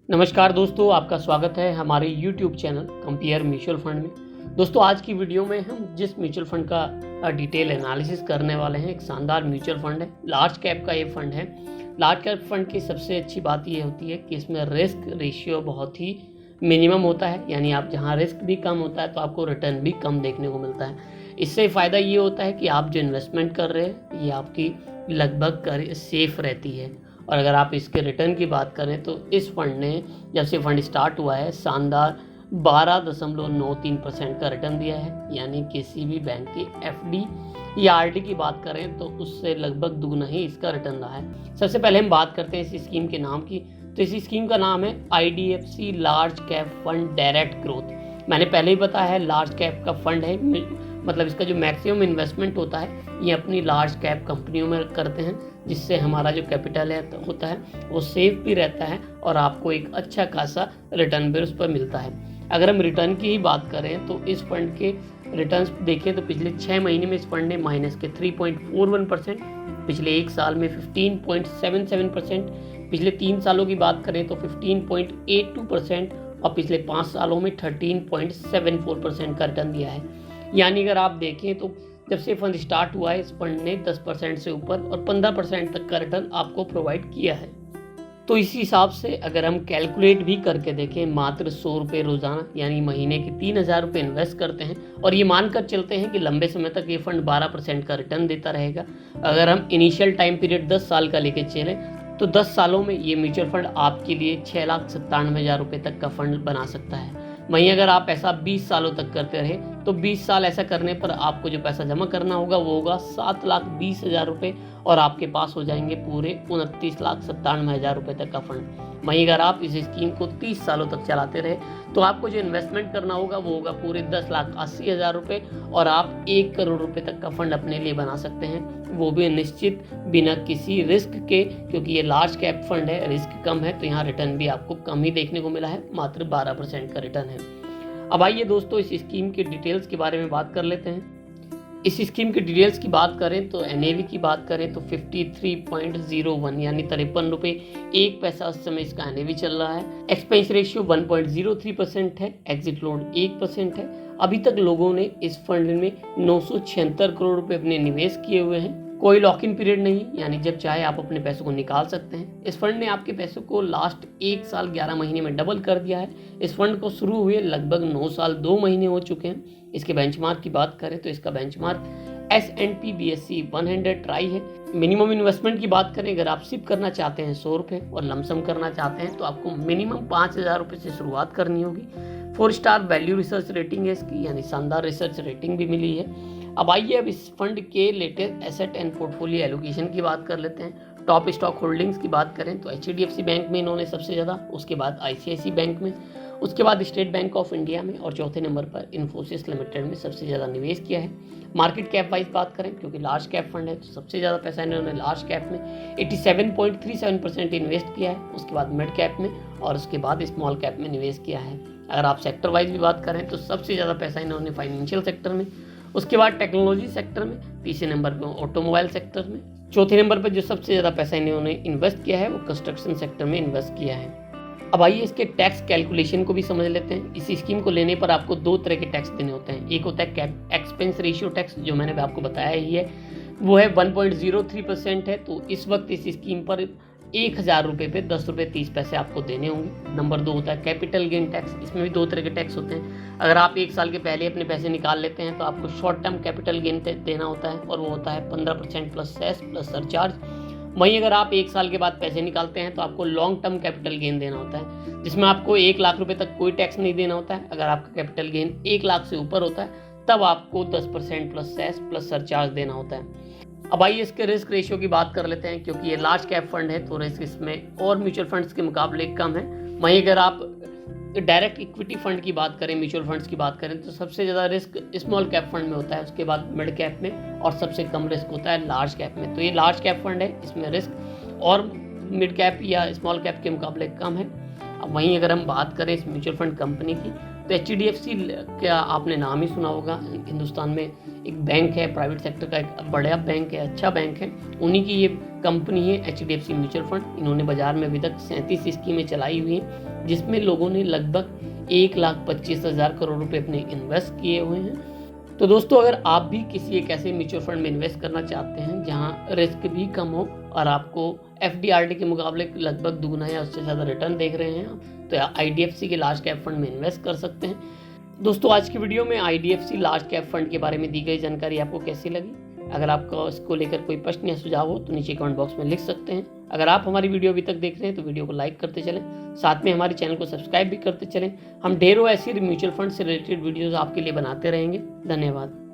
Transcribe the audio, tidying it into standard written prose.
नमस्कार दोस्तों, आपका स्वागत है हमारे YouTube channel compare mutual fund में। दोस्तों, आज की वीडियो में हम जिस म्यूचुअल फंड का डिटेल एनालिसिस करने वाले हैं, एक शानदार म्यूचुअल फंड है, लार्ज कैप का ये फंड है। लार्ज कैप फंड की सबसे अच्छी बात ये होती है कि इसमें रिस्क रेशियो बहुत ही मिनिमम होता है, यानी आप जहाँ रिस्क भी कम होता है तो आपको रिटर्न भी कम देखने को मिलता है। इससे फ़ायदा ये होता है कि आप जो इन्वेस्टमेंट कर रहे हैं ये आपकी लगभग सेफ रहती है। और अगर आप इसके रिटर्न की बात करें तो इस फंड ने जब से फंड स्टार्ट हुआ है शानदार 12.93% का रिटर्न दिया है, यानी किसी भी बैंक की एफडी या आरडी की बात करें तो उससे लगभग दुगना ही इसका रिटर्न रहा है। सबसे पहले हम बात करते हैं इस स्कीम के नाम की। तो इस स्कीम का नाम है IDFC large cap fund direct growth. मैंने पहले ही बताया है लार्ज कैप का फंड है, मतलब इसका जो मैक्सिमम इन्वेस्टमेंट होता है ये अपनी लार्ज कैप कंपनियों में करते हैं, जिससे हमारा जो कैपिटल है होता है वो सेफ भी रहता है और आपको एक अच्छा खासा रिटर्न भी उस पर मिलता है। अगर हम रिटर्न की ही बात करें तो इस फंड के रिटर्न्स देखें तो पिछले 6 महीने में इस फंड ने माइनस के 3.41%, पिछले एक साल में 15.77%, पिछले 3 सालों की बात करें तो 15.82% और पिछले 5 सालों में 13.74% का रिटर्न दिया है। यानी अगर आप देखें तो जब से फंड स्टार्ट हुआ है इस फंड ने 10% से ऊपर और 15% तक का रिटर्न आपको प्रोवाइड किया है। तो इसी हिसाब से अगर हम कैलकुलेट भी करके देखें, मात्र 100 रुपये रोज़ाना यानी महीने के 3,000 रुपये इन्वेस्ट करते हैं और ये मानकर चलते हैं कि लंबे समय तक ये फंड 12% का रिटर्न देता रहेगा। अगर हम इनिशियल टाइम पीरियड 10 साल का लेके चलें तो 10 सालों में ये म्यूचुअल फंड आपके लिए 6,97,000 रुपये तक का फंड बना सकता है। वहीं अगर आप ऐसा 20 सालों तक करते रहे तो 20 साल ऐसा करने पर आपको जो पैसा जमा करना होगा वो होगा 7,20,000 रुपये और आपके पास हो जाएंगे पूरे 29,97,000 रुपये तक का फंड। वहीं अगर आप इस स्कीम को 30 सालों तक चलाते रहे तो आपको जो इन्वेस्टमेंट करना होगा वो होगा पूरे 10,80,000 रुपये और आप 1 करोड़ रुपये तक का फंड अपने लिए बना सकते हैं, वो भी निश्चित बिना किसी रिस्क के, क्योंकि ये लार्ज कैप फंड है, रिस्क कम है तो यहाँ रिटर्न भी आपको कम ही देखने को मिला है, मात्र 12% का रिटर्न है। अब आइए दोस्तों इस स्कीम के डिटेल्स के बारे में बात कर लेते हैं। इस स्कीम के डिटेल्स की बात करें तो NAV की बात करें तो 53.01 यानी 53 रुपये 1 पैसा उस समय इसका NAV चल रहा है। एक्सपेंस रेशियो 1.03% है, एग्जिट लोड 1% है। अभी तक लोगों ने इस फंड में 976 करोड़ रुपए अपने निवेश किए हुए हैं। कोई लॉक इन पीरियड नहीं, यानी जब चाहे आप अपने पैसों को निकाल सकते हैं। इस फंड ने आपके पैसों को लास्ट 1 साल 11 महीने में डबल कर दिया है। इस फंड को शुरू हुए लगभग 9 साल 2 महीने हो चुके हैं। इसके बेंचमार्क की बात करें तो इसका बेंचमार्क S&P BSE 100 ट्राई है। मिनिमम इन्वेस्टमेंट की बात करें, अगर आप सिप करना चाहते हैं 100 रुपये और लमसम करना चाहते हैं तो आपको मिनिमम 5,000 रुपये से शुरुआत करनी होगी। 4 स्टार वैल्यू रिसर्च रेटिंग है इसकी, यानी शानदार रिसर्च रेटिंग भी मिली है। अब आइए अब इस फंड के latest asset and portfolio allocation की बात कर लेते हैं। टॉप स्टॉक होल्डिंग्स की बात करें तो HDFC बैंक में इन्होंने सबसे ज़्यादा, उसके बाद ICICI बैंक में, उसके बाद स्टेट बैंक ऑफ इंडिया में और चौथे नंबर पर इन्फोसिस लिमिटेड में सबसे ज़्यादा निवेश किया है। मार्केट कैप वाइज बात करें, क्योंकि लार्ज कैप फंड है तो सबसे ज़्यादा पैसा इन्होंने लार्ज कैप में 87.37% इन्वेस्ट किया है, उसके बाद मिड कैप में और उसके बाद स्मॉल कैप में निवेश किया है। अगर आप सेक्टर वाइज भी बात करें तो सबसे ज़्यादा पैसा इन्होंने फाइनेंशियल सेक्टर में, उसके बाद टेक्नोलॉजी सेक्टर में, तीसरे नंबर पर ऑटोमोबाइल सेक्टर में, चौथे नंबर पर जो सबसे ज़्यादा पैसा इन्होंने इन्वेस्ट किया है वो कंस्ट्रक्शन सेक्टर में इन्वेस्ट किया है। अब आइए इसके टैक्स कैलकुलेशन को भी समझ लेते हैं। इस स्कीम को लेने पर आपको 2 तरह के टैक्स देने होते हैं। एक होता है एक्सपेंस रेशियो टैक्स, जो मैंने आपको बताया ही है, वो है 1.03% है। तो इस वक्त इस स्कीम पर 1,000 रुपये पे 10 रुपये 30 पैसे आपको देने होंगे। नंबर 2 होता है कैपिटल गेन टैक्स। इसमें भी 2 तरह के टैक्स होते हैं। अगर आप 1 साल के पहले अपने पैसे निकाल लेते हैं तो आपको शॉर्ट टर्म कैपिटल गेन देना होता है और वो होता है 15% प्लस सेस प्लस सरचार्ज। वहीं अगर आप 1 साल के बाद पैसे निकालते हैं तो आपको लॉन्ग टर्म कैपिटल गेन देना होता है, जिसमें आपको 1 लाख रुपए तक कोई टैक्स नहीं देना होता है। अगर आपका कैपिटल गेन 1 लाख से ऊपर होता है तब आपको 10% प्लस सेस प्लस सरचार्ज देना होता है। अब आइए इसके रिस्क रेशियो की बात कर लेते हैं, क्योंकि ये लार्ज कैप फंड है तो रिस्क इसमें और म्यूचुअल फंड्स के मुकाबले कम है। वहीं अगर आप डायरेक्ट इक्विटी फंड की बात करें, म्यूचुअल फंड्स की बात करें तो सबसे ज़्यादा रिस्क स्मॉल कैप फंड में होता है, उसके बाद मिड कैप में और सबसे कम रिस्क होता है लार्ज कैप में। तो ये लार्ज कैप फंड है, इसमें रिस्क और मिड कैप या स्मॉल कैप के मुकाबले कम है। अब वहीं अगर हम बात करें इस म्यूचुअल फंड कंपनी की तो HDFC का आपने नाम ही सुना होगा। हिंदुस्तान में एक बैंक है, प्राइवेट सेक्टर का एक बड़ा बैंक है, अच्छा बैंक है। उन्हीं की ये कंपनी है HDFC म्यूचुअल फंड। इन्होंने बाजार में अभी तक 37 स्कीमें चलाई हुई हैं, जिसमें लोगों ने लगभग 1,25,000 करोड़ रुपए अपने इन्वेस्ट किए हुए हैं। तो दोस्तों, अगर आप भी किसी एक ऐसे म्यूचुअल फंड में इन्वेस्ट करना चाहते हैं जहां रिस्क भी कम हो और आपको FD RD के मुकाबले लगभग दुगना या उससे ज़्यादा रिटर्न देख रहे हैं, तो IDFC के लार्ज कैप फंड में इन्वेस्ट कर सकते हैं। दोस्तों, आज की वीडियो में IDFC लार्ज कैप फंड के बारे में दी गई जानकारी आपको कैसी लगी? अगर आपका इसको लेकर कोई प्रश्न या सुझाव हो तो नीचे कमेंट बॉक्स में लिख सकते हैं। अगर आप हमारी वीडियो अभी तक देख रहे हैं तो वीडियो को लाइक करते चलें, साथ में हमारे चैनल को सब्सक्राइब भी करते चलें। हम ढेरों ऐसी म्यूचुअल फंड से रिलेटेड वीडियोस आपके लिए बनाते रहेंगे। धन्यवाद।